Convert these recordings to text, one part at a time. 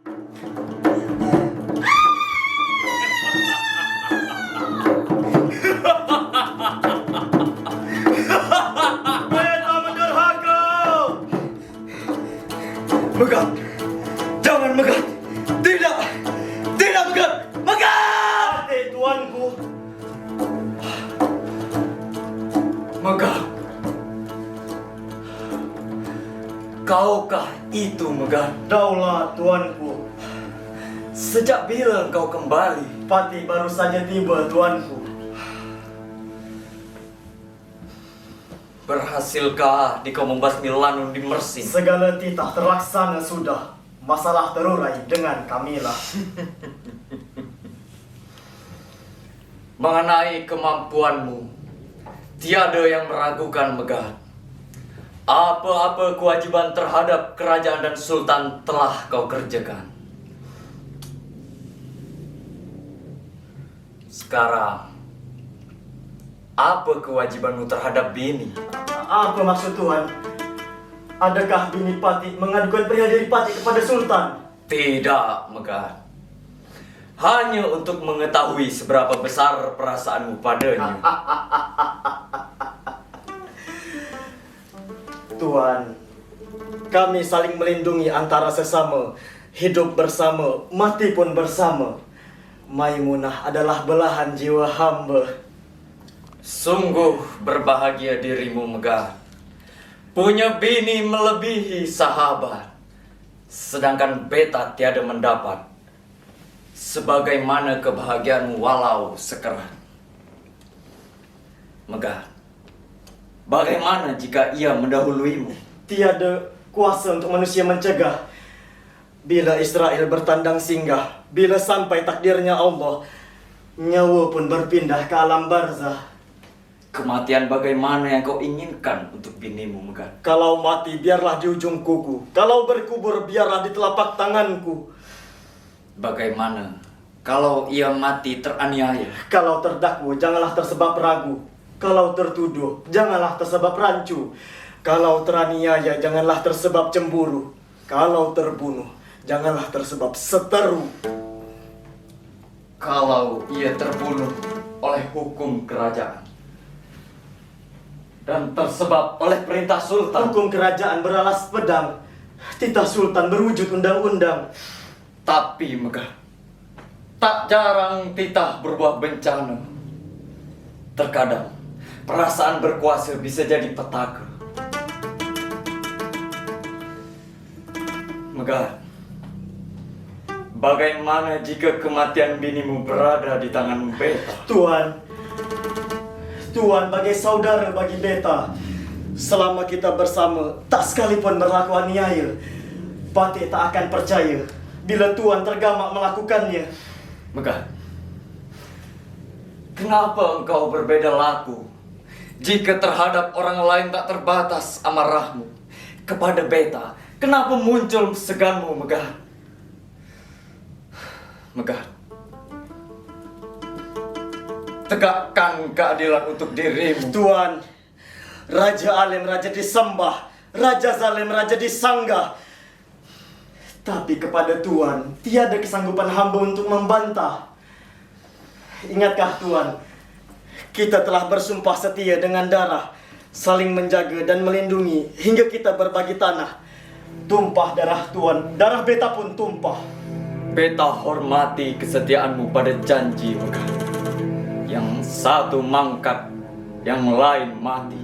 Beta menderhaka! Megat! Jangan Megat! Tidak! Tidak Megat! Megat! Pati tuanku. Megat! Kaukah itu Megat? Daulah tuanku. Sejak bila engkau kembali? Pati baru saja tiba tuanku. Berhasilkah kau membasmi Lanun di Mersing? Segala titah terlaksana sudah. Masalah terurai dengan Kamila. Mengenai kemampuanmu, tiada yang meragukan Megat. Apa-apa kewajiban terhadap kerajaan dan sultan telah kau kerjakan. Sekarang, apa kewajibanmu terhadap bini? Apa maksud Tuhan? Adakah bini Pati mengadukan perihal dari Pati kepada Sultan? Tidak, Megat. Hanya untuk mengetahui seberapa besar perasaanmu padanya. Tuan, kami saling melindungi antara sesama, hidup bersama, mati pun bersama. Maimunah adalah belahan jiwa hamba. Sungguh berbahagia dirimu, Megat. Punya bini melebihi sahabat. Sedangkan beta tiada mendapat sebagaimana kebahagiaanmu walau sekerat. Megat, bagaimana jika ia mendahuluimu? Tiada kuasa untuk manusia mencegah. Bila Israel bertandang singgah, bila sampai takdirnya Allah, nyawa pun berpindah ke alam barzah. Kematian bagaimana yang kau inginkan untuk binimu, Megat? Kalau mati biarlah di ujung kuku, kalau berkubur biarlah di telapak tanganku. Bagaimana kalau ia mati teraniaya? Kalau terdakwa janganlah tersebab ragu, kalau tertuduh janganlah tersebab rancu, kalau teraniaya janganlah tersebab cemburu, kalau terbunuh janganlah tersebab seteru. Kalau ia terbunuh oleh hukum kerajaan dan tersebab oleh perintah sultan, Hukum kerajaan beralas pedang, titah sultan berwujud undang-undang. tapi Megat, tak jarang titah berbuah bencana. Terkadang perasaan berkuasa bisa jadi petaka. Megat, bagaimana jika kematian binimu berada di tangan beta? Tuan bagai saudara bagi beta. Selama kita bersama, tak sekalipun berlaku aniaya. Pati tak akan percaya bila Tuan tergamak melakukannya. Megat, kenapa engkau berbeda laku jika terhadap orang lain tak terbatas amarahmu? Kepada beta, kenapa muncul seganmu, Megat? Megat, tegakkan keadilan untuk dirimu. Tuan, Raja Alim Raja disembah, Raja Zalim Raja disanggah. Tapi kepada Tuan, tiada kesanggupan hamba untuk membantah. Ingatkah Tuan, kita telah bersumpah setia dengan darah, saling menjaga dan melindungi hingga kita berbagi tanah. Tumpah darah Tuan, darah beta pun tumpah. Beta hormati kesetiaanmu pada janji, Megat. Yang satu mangkat, yang lain mati.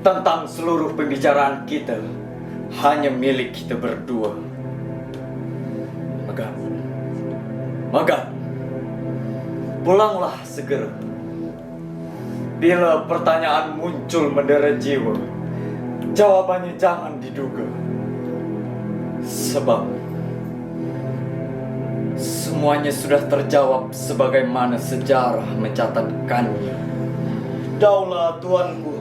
Tentang seluruh pembicaraan kita hanya milik kita berdua. Megat, Megat, pulanglah segera. Bila pertanyaan muncul mendera jiwa, jawabannya jangan diduga. Sebab semuanya sudah terjawab sebagaimana sejarah mencatatkannya. Daulah tuanku.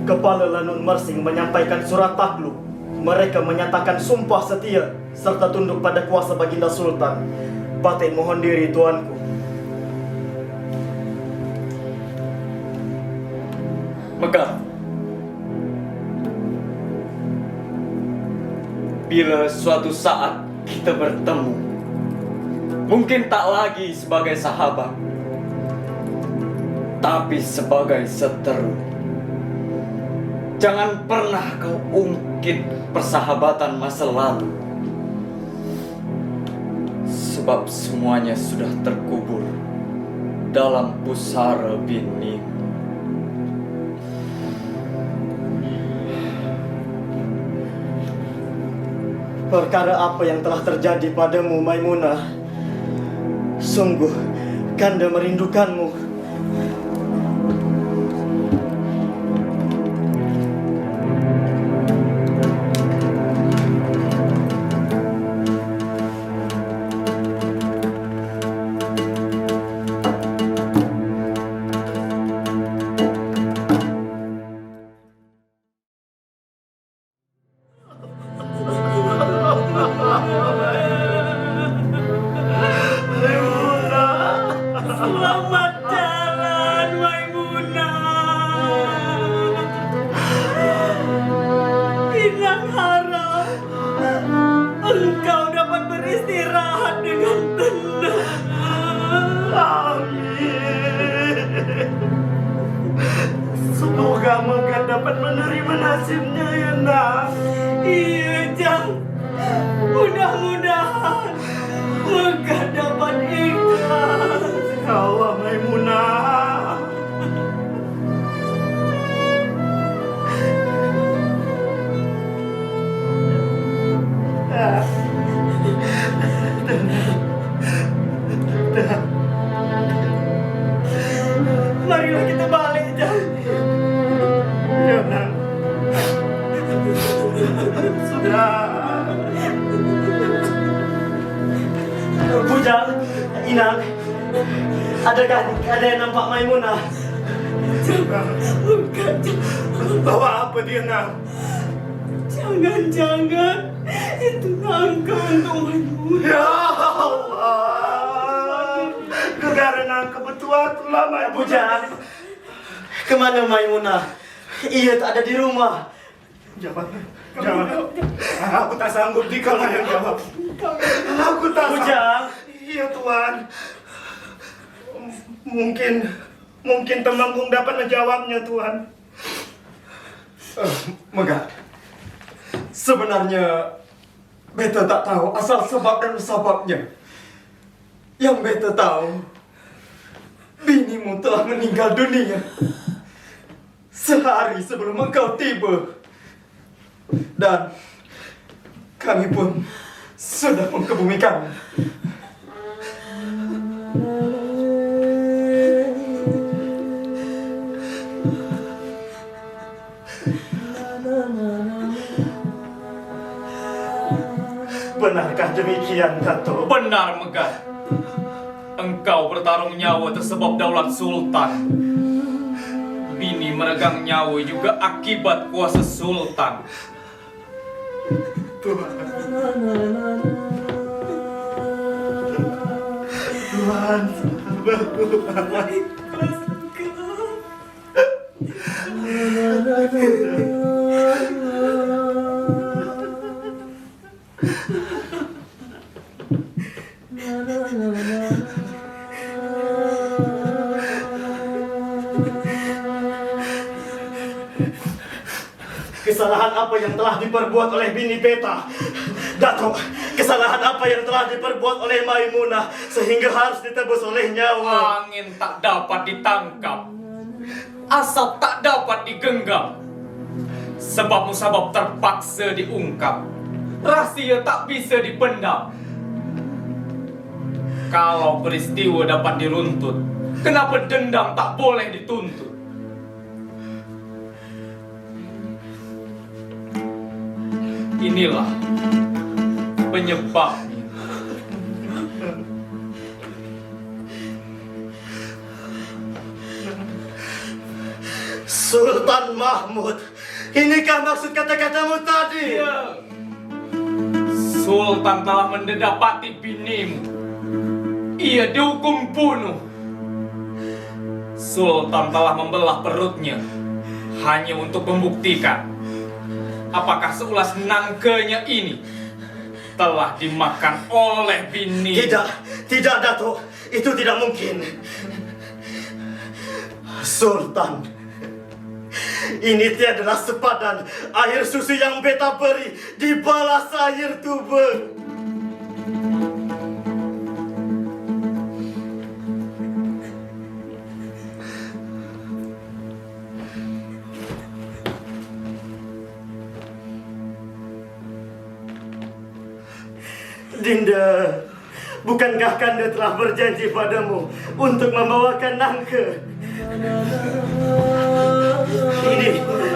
Kepala Lanun Mersing menyampaikan surat takluk. Mereka menyatakan sumpah setia serta tunduk pada kuasa Baginda Sultan. Paten mohon diri tuanku. Megat, Bila suatu saat kita bertemu, mungkin tak lagi sebagai sahabat, tapi sebagai seteru. Jangan pernah kau ungkit persahabatan masa lalu, sebab semuanya sudah terkubur dalam pusara bini. Perkara apa yang telah terjadi padamu, Maimunah? Sungguh, Kanda merindukanmu. Selamat jalan, Maimunah. Inang harap engkau dapat beristirahat dengan tenang. Amin. Semoga Mega dapat menerima nasibnya ya nak. Iya, Jang. Mudah-mudahan Mega dapat ikhlas. Ya Allah Maimunah. Marilah kita balik, Jang. Ya nak. Sudah. Bujang, Inang, adakah ada yang nampak Maimunah? Bukan, Jang. Bawa apa dia nak? Jangan-jangan itu nangka untuk Maimunah. Ya Allah. Karena kebetulan lama Bujang, kemana Maimunah? Ia tak ada di rumah. Jawab. Aku tak sanggup jika kau yang jawab. Aku tak sanggup. Bujang, Iya Tuhan. Mungkin Temanggung dapat menjawabnya Tuhan. Mega, sebenarnya beta tak tahu asal sebab dan musababnya. Yang beta tahu, binimu telah meninggal dunia sehari sebelum engkau tiba. Dan kami pun sudah mengebumikannya. benarkah demikian, Dato'? Benar, Megah. Engkau bertarung nyawa tersebab daulat sultan. Bini meregang nyawa juga akibat kuasa sultan. Tuhan, sahabatku. Kesalahan apa yang telah diperbuat oleh bini beta? Dato', kesalahan apa yang telah diperbuat oleh Maimunah sehingga harus ditebus oleh nyawa? Angin tak dapat ditangkap, asap tak dapat digenggam. Sebab musabab terpaksa diungkap, rahasia tak bisa dipendam. Kalau peristiwa dapat diruntut, kenapa dendam tak boleh dituntut? Inilah penyebabnya. Sultan Mahmud, inikah maksud kata-katamu tadi? Ya. Sultan telah mendapati binimu. Ia dihukum bunuh. Sultan telah membelah perutnya hanya untuk membuktikan apakah seulas nangkanya ini telah dimakan oleh bini. Tidak Datuk, itu tidak mungkin. Sultan, ini tiadalah sepadan air susu yang beta beri dibalas air tuber. Dinda, bukankah Kanda telah berjanji padamu untuk membawakan nangka?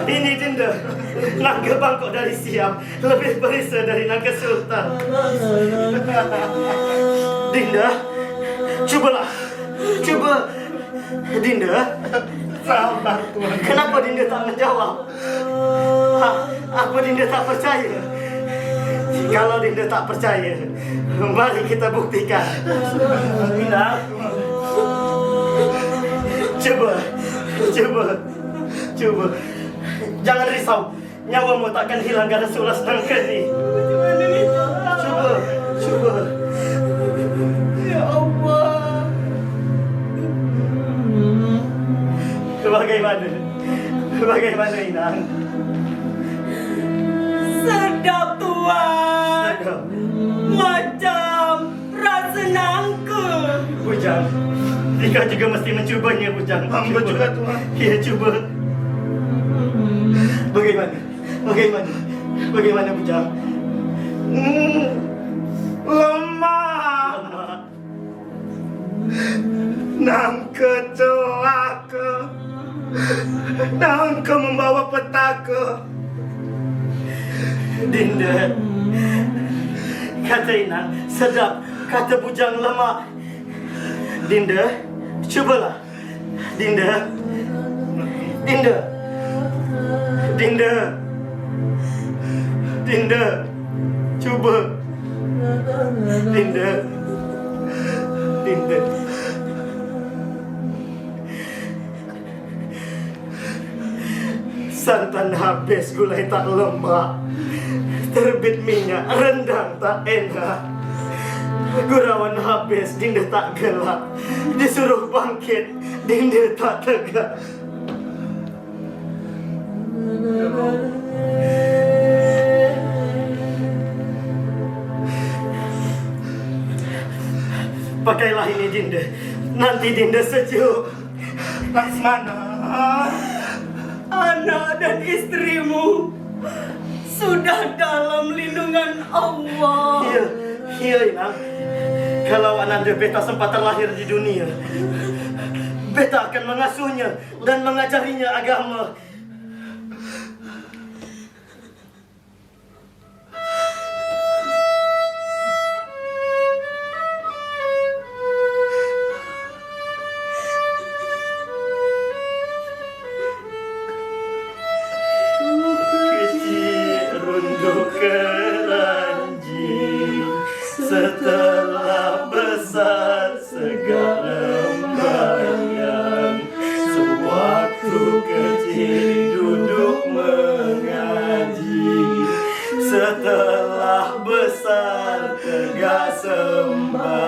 Ini Dinda, nangka Bangkok dari Siam lebih berisa dari nangka Sultan. Dinda, coba. Dinda, Sabar Tuan. kenapa Dinda tak menjawab? Apa Dinda tak percaya? Kalau Dinda tak percaya, mari kita buktikan. Dinda, coba. Jangan risau, nyawamu takkan hilang karena sulas nangka ni. Coba. Ya Allah. Bagaimana Inang? Sedap Tuan. Sedap. Macam rasa nangka. Bujang, Ika juga mesti mencubanya, Bujang. Hamba juga, Tuan. Iya, coba. Bagaimana, Bujang? Lemah. Nangka celaka. Nangka membawa petaka. Dinda, kata Inang sedap, kata Bujang lemah. Dinda, cobalah. Dinda, coba. Dinda. Santan habis, gulai tak lemak. Terbit minyak, rendang tak enak. Gurauan habis, Dinda tak gelak. Disuruh bangkit, Dinda tak tegak. Pakailah ini, Dinda. Nanti Dinda sejuk. Laksmana. Anak dan istrimu sudah dalam lindungan Allah. Iya, Inang. Kalau ananda beta sempat terlahir di dunia, beta akan mengasuhnya dan mengajarinya agama. Kecil runduk keranji, setelah besar segala bayang. Sewaktu kecil duduk mengaji, setelah besar tegak sembahyang.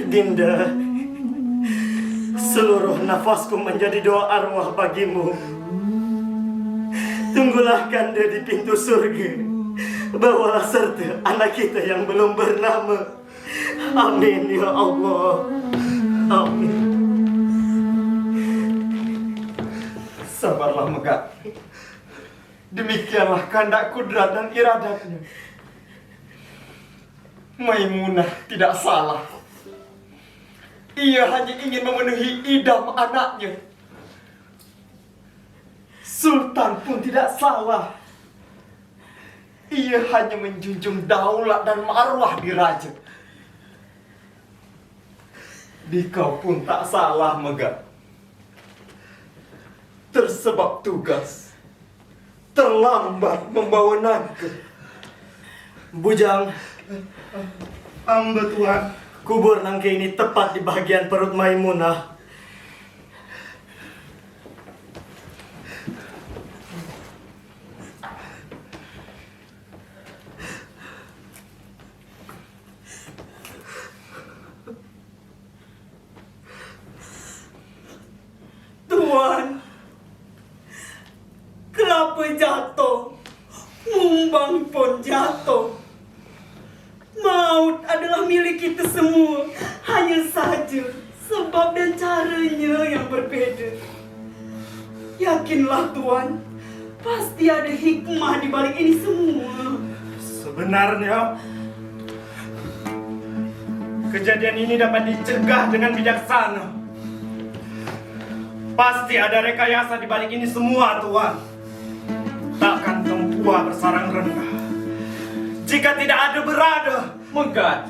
Dinda, seluruh nafasku menjadi doa arwah bagimu. Tunggulah Kanda di pintu surga. Bawalah serta anak kita yang belum bernama. Amin ya Allah. Amin. Sabarlah Megak. Demikianlah kehendak kudrat dan iradatnya. Maimunah tidak salah. Ia hanya ingin memenuhi idam anaknya. Sultan pun tidak salah. Ia hanya menjunjung daulat dan marwah di raja. Dikau pun tak salah, Megak. Tersebab tugas, terlambat membawa nangka. Bujang, Hamba Tuan. Kubur nangke ini tepat di bagian perut Maimunah. Tuan, kelapa jatuh, mumbang pun jatuh. Maut adalah milik kita semua, hanya saja sebab dan caranya yang berbeda. Yakinlah Tuan, pasti ada hikmah di balik ini semua. Sebenarnya kejadian ini dapat dicegah dengan bijaksana. Pasti ada rekayasa di balik ini semua, Tuan. Takkan Tempua bersarang rendah jika tidak ada berada. Megat,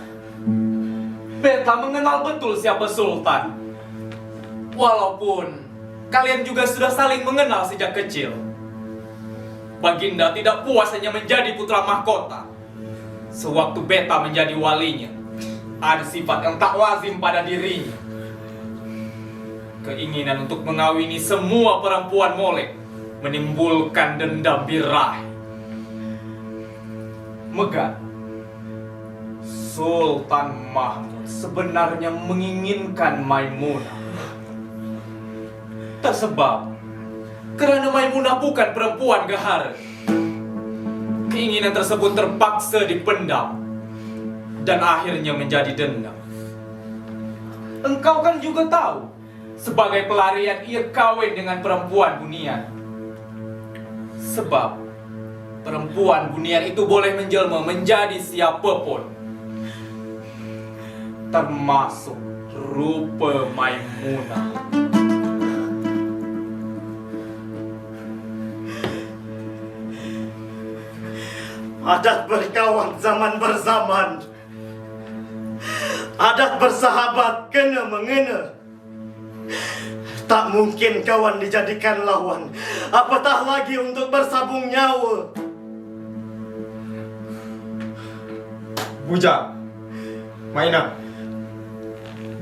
beta mengenal betul siapa Sultan. Walaupun kalian juga sudah saling mengenal sejak kecil. Baginda tidak puas hanya menjadi putra mahkota. Sewaktu beta menjadi walinya, ada sifat yang tak lazim pada dirinya. Keinginan untuk mengawini semua perempuan molek menimbulkan dendam birahi. Megat, Sultan Mahmud sebenarnya menginginkan Maimunah. Tersebab karena Maimunah bukan perempuan gahar. Keinginan tersebut terpaksa dipendam dan akhirnya menjadi dendam. Engkau kan juga tahu, sebagai pelarian ia kawin dengan perempuan bunian. Sebab perempuan bunian itu boleh menjelma menjadi siapapun, termasuk rupa Maimunah. Adat berkawan zaman berzaman, adat bersahabat kena mengena. Tak mungkin kawan dijadikan lawan, apatah lagi untuk bersabung nyawa. Bujang, Mainah,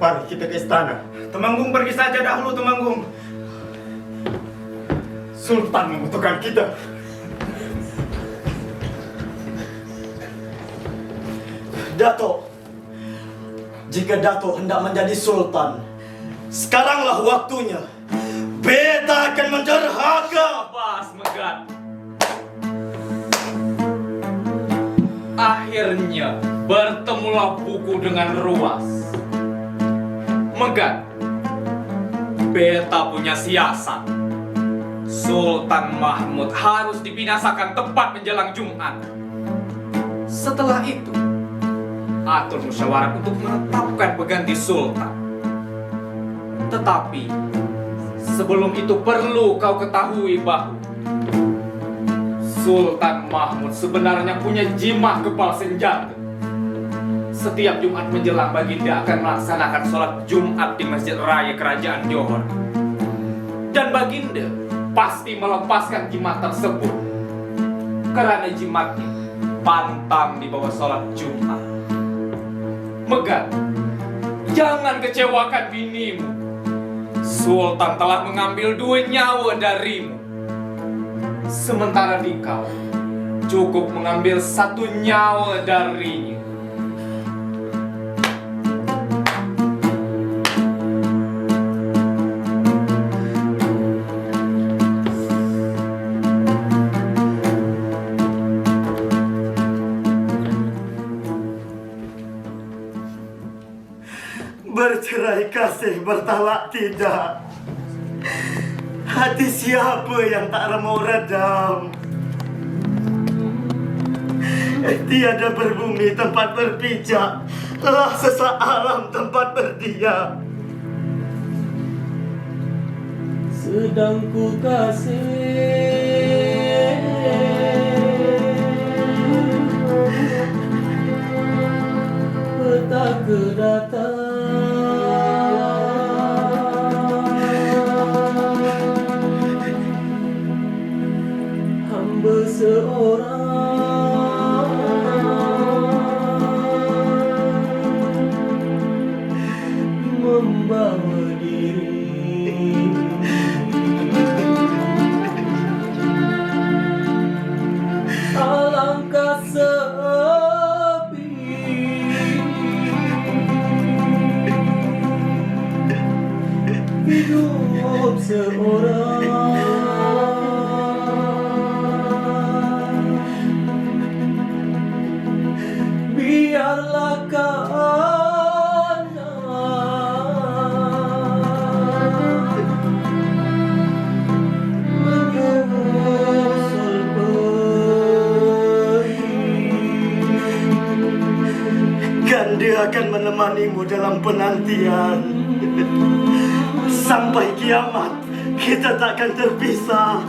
mari kita ke istana. Temanggung pergi saja dahulu, Temanggung. Sultan membutuhkan kita. Dato, jika Dato hendak menjadi sultan, sekaranglah waktunya. Beta akan menderhaka. Bas, Megat. Akhirnya bertemulah buku dengan ruas. Megat, beta punya siasat. Sultan Mahmud harus dibinasakan tepat menjelang Jumat. Setelah itu, atur musyawarah untuk menetapkan pengganti sultan. Tetapi sebelum itu perlu kau ketahui bahwa Sultan Mahmud sebenarnya punya jimat kepal senjata. Setiap Jumat menjelang Baginda akan melaksanakan sholat Jumat di Masjid Raya Kerajaan Johor. Dan Baginda pasti melepaskan jimat tersebut karena jimatnya pantang di bawah sholat Jumat. Megat, jangan kecewakan binimu. Sultan telah mengambil 2 nyawa darimu. Sementara dikau cukup mengambil 1 nyawa darinya. Bercerai kasih, bertalak tidak. Hati siapa yang tak remau redam? Tiada berbumi tempat berpijak, lelah sesak alam tempat berdiam. Sedang ku kasih petaka datang, hamba seorang seseorang. Biarlah karena menyusul perih. Kan dia akan menemanimu dalam penantian. Sampai kiamat, kita takkan terpisah.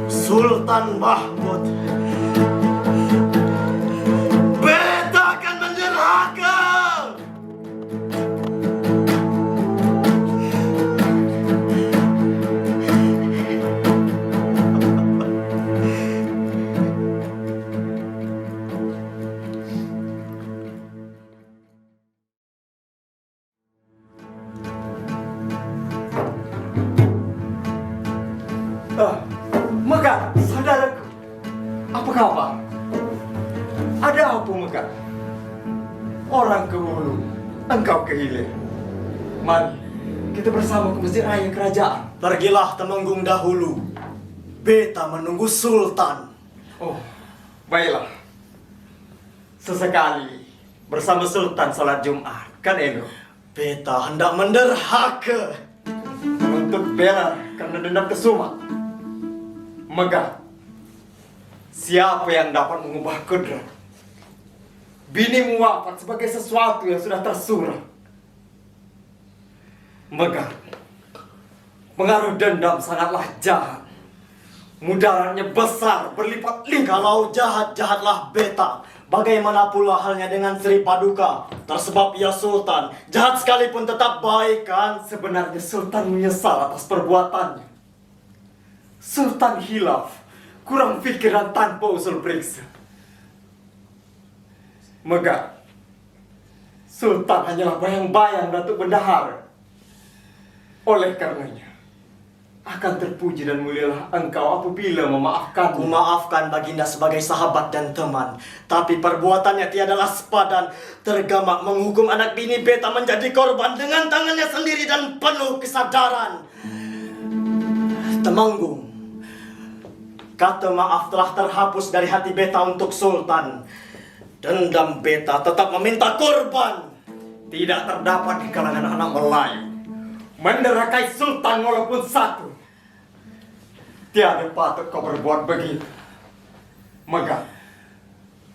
Sultan Mahmud, beta akan menyerahkan. Megat, saudaraku. Apa kabar? Ada apa, Megat? Orang ke hulu, engkau ke hilir. Mari, kita bersama ke masjid raya kerajaan. Pergilah Temenggung dahulu. Beta menunggu Sultan. Oh, baiklah. Sesekali bersama Sultan salat Jumat, kan Eno? Beta hendak menderhaka. Menuntut bela karena dendam kesumat. Megat, siapa yang dapat mengubah kodrat? Binimu wafat sebagai sesuatu yang sudah tersurat. Megat, pengaruh dendam sangatlah jahat. Mudaratnya besar, berlipat-lipat. Kalau jahat-jahatlah beta. Bagaimana pula halnya dengan Sri Paduka? Tersebab ia Sultan. Jahat sekalipun tetap baik kan? Sebenarnya Sultan menyesal atas perbuatannya. Sultan hilaf, kurang pikiran tanpa usul periksa. Megat, Sultan hanyalah bayang-bayang Datuk Bendahara. Oleh karenanya, akan terpuji dan mulialah engkau apabila memaafkan. Ku maafkan Baginda sebagai sahabat dan teman. Tapi perbuatannya tiadalah sepadan. Tergamak menghukum anak bini beta menjadi korban dengan tangannya sendiri dan penuh kesadaran. Temenggung, kata maaf telah terhapus dari hati beta untuk Sultan. Dendam beta tetap meminta korban. Tidak terdapat di kalangan anak Melayu menderakai Sultan walaupun satu. Tiada patut kau berbuat begitu. Megat,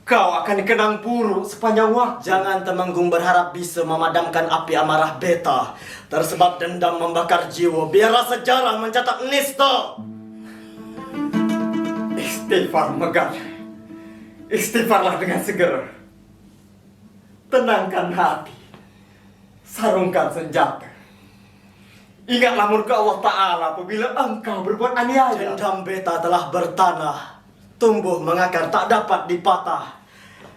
kau akan dikenang buruk sepanjang waktu. Jangan Temenggung berharap bisa memadamkan api amarah beta. Tersebab dendam membakar jiwa. Biarlah sejarah mencatat nista. Istighfar, Megat. Istighfarlah dengan segera. Tenangkan hati. Sarungkan senjata. Ingatlah murka Allah Ta'ala apabila engkau berbuat aniaya. Dendam beta telah bertanah. Tumbuh mengakar tak dapat dipatah.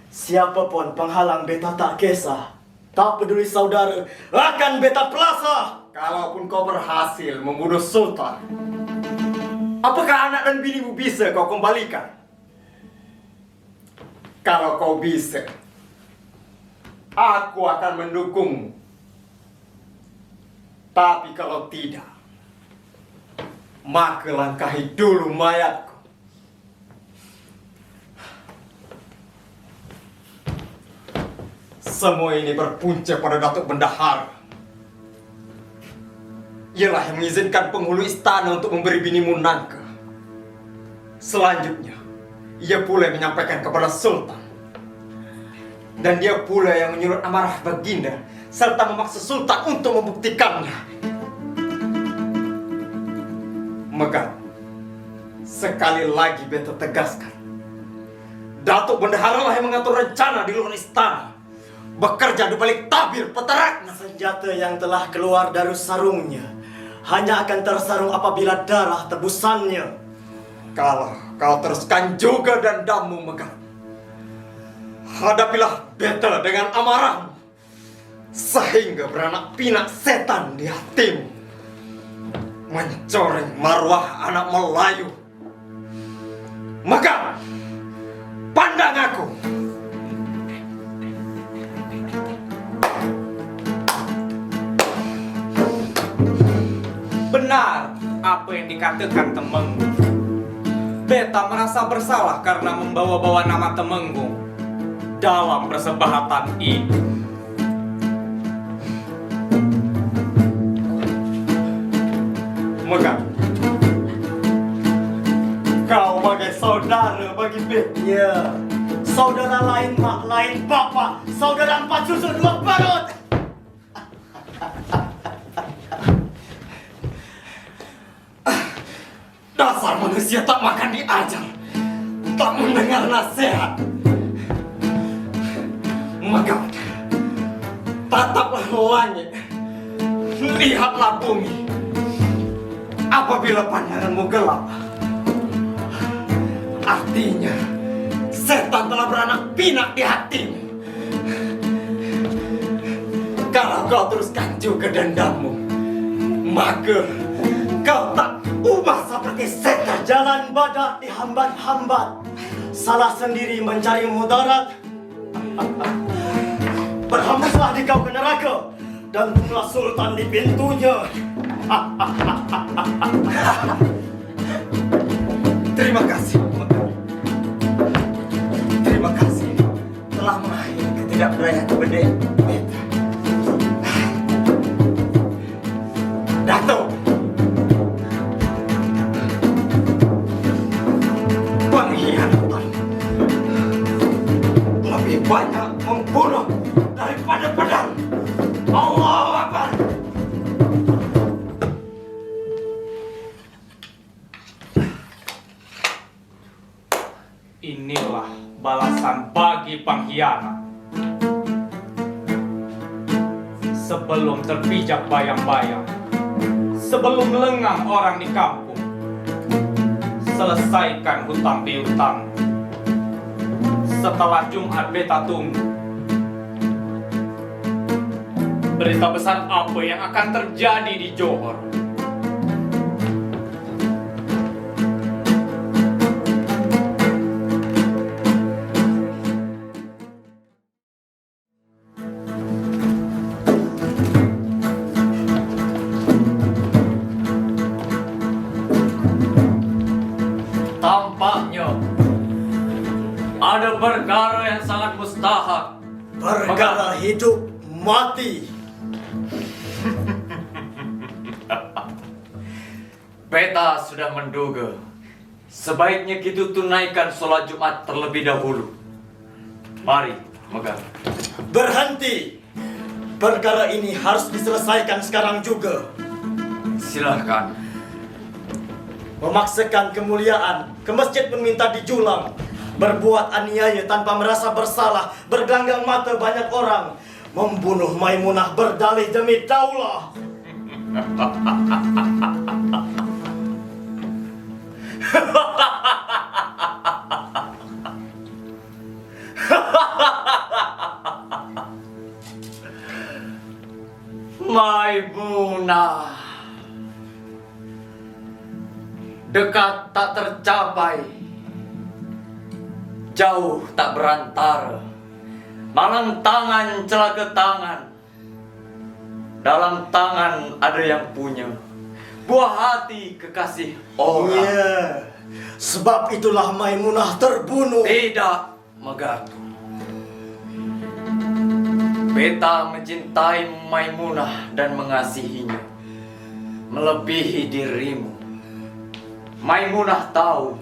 Siapapun penghalang beta tak kisah. Tak peduli saudara, akan beta pelasah. Kalaupun kau berhasil membunuh Sultan, apakah anak dan binimu bisa kau kembalikan? Kalau kau bisa, aku akan mendukungmu. Tapi kalau tidak, maka langkahi dulu mayatku. Semua ini berpunca pada Datuk Bendahara. Ialah yang mengizinkan penghulu istana untuk memberi binimu nangka. Selanjutnya, ia pula yang menyampaikan kepada Sultan. Dan dia pula yang menyulut amarah Baginda serta memaksa Sultan untuk membuktikannya. Megat, sekali lagi beta tegaskan, Datuk Bendahara lah yang mengatur rencana di luar istana, bekerja di balik tabir peteraknya. Senjata yang telah keluar dari sarungnya hanya akan tersarung apabila darah tebusannya. Kalau kau teruskan juga dendammu, Megat, hadapilah beta dengan amarahmu, sehingga beranak pinak setan di hatimu. mencoreng marwah anak Melayu. Megat, pandang aku. Benar apa yang dikatakan Temenggung. Beta merasa bersalah karena membawa-bawa nama Temenggung dalam persebahatan ini. Megat, kau bagai saudara bagi beta. Ya, saudara lain mak, lain bapak, saudara 4 susu 2 parut. Dasar manusia tak makan diajar, tak mendengar nasihat. Megat, tataplah langit, lihatlah bumi. Apabila pandanganmu gelap, artinya setan telah beranak pinak di hatimu. Kalau kau teruskan juga dendammu, maka kau tak ubah seperti setan. Jalan badak dihambat-hambat, salah sendiri mencari mudarat. Berhembuslah di kau ke neraka, dan tunggulah sultan di pintunya. Terima kasih, Megat. Terima kasih telah mengakhiri ketidakberdayaan beda beta. Dato', pengkhianatan lebih banyak membunuh daripada pedang. Allahu Akbar. Inilah balasan bagi pengkhianat. Sebelum terpijak bayang-bayang, sebelum lengang orang di kampung, selesaikan hutang piutang. Setelah Jumat beta tunggu berita besar apa yang akan terjadi di Johor. Tampaknya ada perkara yang sangat mustahak. Perkara hidup mati. Beta sudah menduga sebaiknya kita tunaikan sholat Jumat terlebih dahulu. Mari, Megat. Berhenti. Perkara ini harus diselesaikan sekarang juga. Silahkan. Memaksakan kemuliaan ke masjid pun minta dijulang. Berbuat aniaya tanpa merasa bersalah, bergelanggang mata banyak orang, membunuh Maimunah berdalih demi daulah. Maimunah, dekat tak tercapai, jauh tak berantara, malang tangan celaka tangan. Dalam tangan ada yang punya, buah hati kekasih orang. Iya, sebab itulah Maimunah terbunuh. Tidak, Megat. Beta mencintai Maimunah dan mengasihinya melebihi dirimu. Maimunah tahu,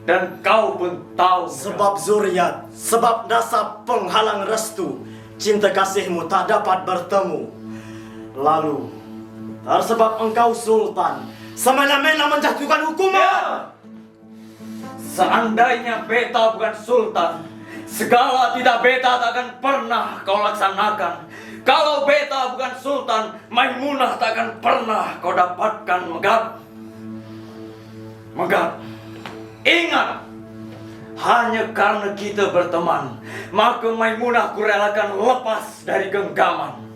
dan kau pun tahu. Sebab zuriat, sebab nasab penghalang restu, cinta kasihmu tak dapat bertemu. Lalu, tersebab engkau sultan, semena-mena menjatuhkan hukuman. Seandainya beta bukan sultan, segala tidak beta tak akan pernah kau laksanakan. Kalau beta bukan sultan, Maimunah tak akan pernah kau dapatkan, Megat. Megat, ingat, hanya karena kita berteman, maka Maimunah kurelakan lepas dari genggaman.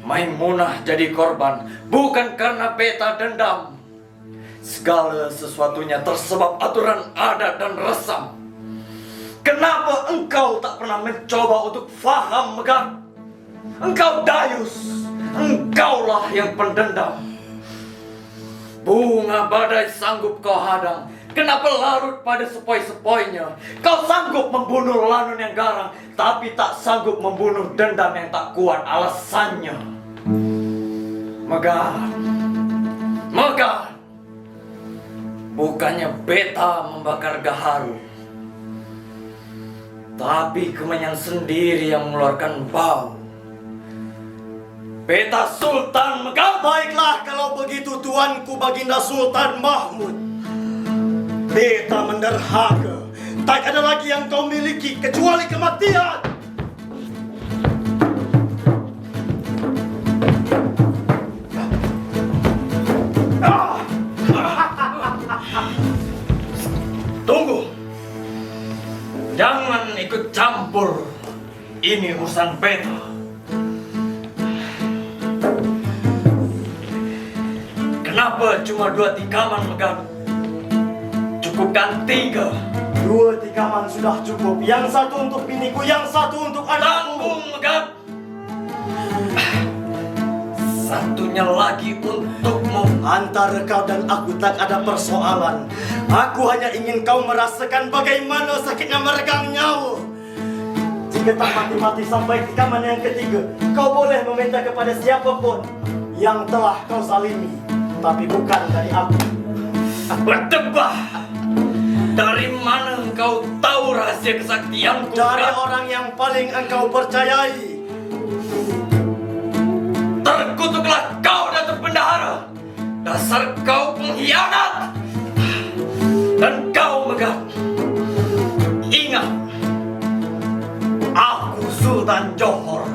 Maimunah jadi korban bukan karena beta dendam. Segala sesuatunya tersebab aturan adat dan resam. Kenapa engkau tak pernah mencoba untuk faham, Megat? Engkau dayus, engkaulah yang pendendam. Bunga badai sanggup kau hadang, kenapa larut pada sepoi-sepoinya? Kau sanggup membunuh lanun yang garang, tapi tak sanggup membunuh dendam yang tak kuat alasannya. Megat, Megat, bukannya beta membakar gaharu, tapi kemenyan sendiri yang mengeluarkan bau. Beta Sultan Megat. Baiklah kalau begitu tuanku Baginda Sultan Mahmud. Beta menderhaka. Tak ada lagi yang kau miliki kecuali kematian. Tunggu. Jangan ikut campur. Ini urusan beta. Kenapa cuma 2 tikaman, Megat? Cukupkan 3. 2 tikaman sudah cukup. Yang satu untuk biniku, yang satu untuk anakku. Tanggung, Megat. Satunya lagi untukmu. Antara kau dan aku tak ada persoalan. Aku hanya ingin kau merasakan bagaimana sakitnya meregang nyawa. Jika tak mati-mati sampai tikaman yang ketiga, kau boleh meminta kepada siapapun yang telah kau salimi, tapi bukan dari aku. Berdebah. Dari mana engkau tahu rahasia kesaktianku? Dari Megat? orang yang paling engkau percayai. Terkutuklah kau, Datuk Bendahara. Dasar kau pengkhianat. Dan kau, Megat, ingat, aku Sultan Johor.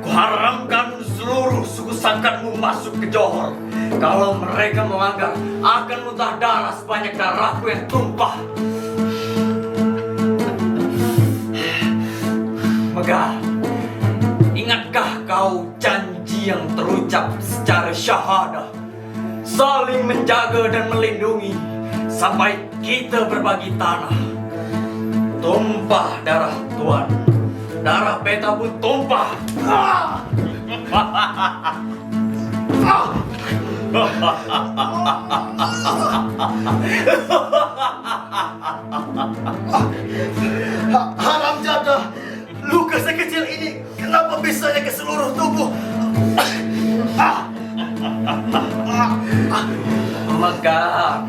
Kuharamkan seluruh suku sangkatmu masuk ke Johor. Kalau mereka melanggar, akan muntah darah sebanyak darahku yang tumpah. Megat, ingatkah kau janji yang terucap secara syahadah? Saling menjaga dan melindungi sampai kita berbagi tanah. Tumpah darah Tuan, darah beta pun tumpah. Haram jadah, luka sekecil ini kenapa bisanya ke seluruh tubuh? Megat,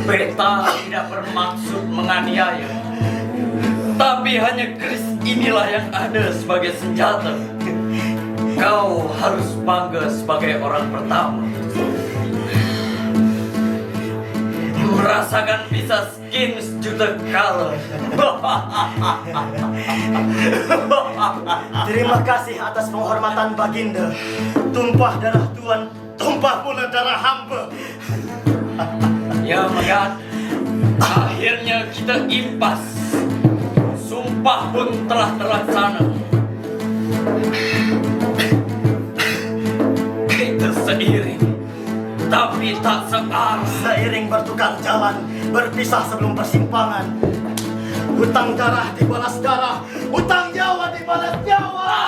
beta tidak bermaksud menganiaya, tapi hanya keris inilah yang ada sebagai senjata. Kau harus bangga sebagai orang pertama. Merasakan bisa skin sejuta kala. Terima kasih atas penghormatan Baginda. Tumpah darah Tuan, tumpah pula darah hamba. Ya, Megat, akhirnya kita impas. Sumpah pun telah terlaksana. Kita seiring, tapi tak searah. Seiring bertukar jalan, berpisah sebelum persimpangan. Hutang darah dibalas darah, hutang nyawa dibalas nyawa.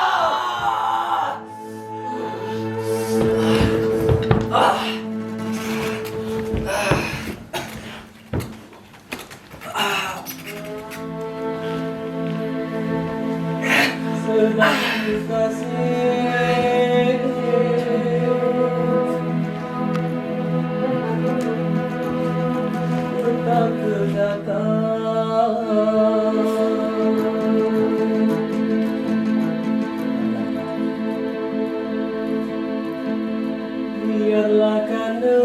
Biarlah karena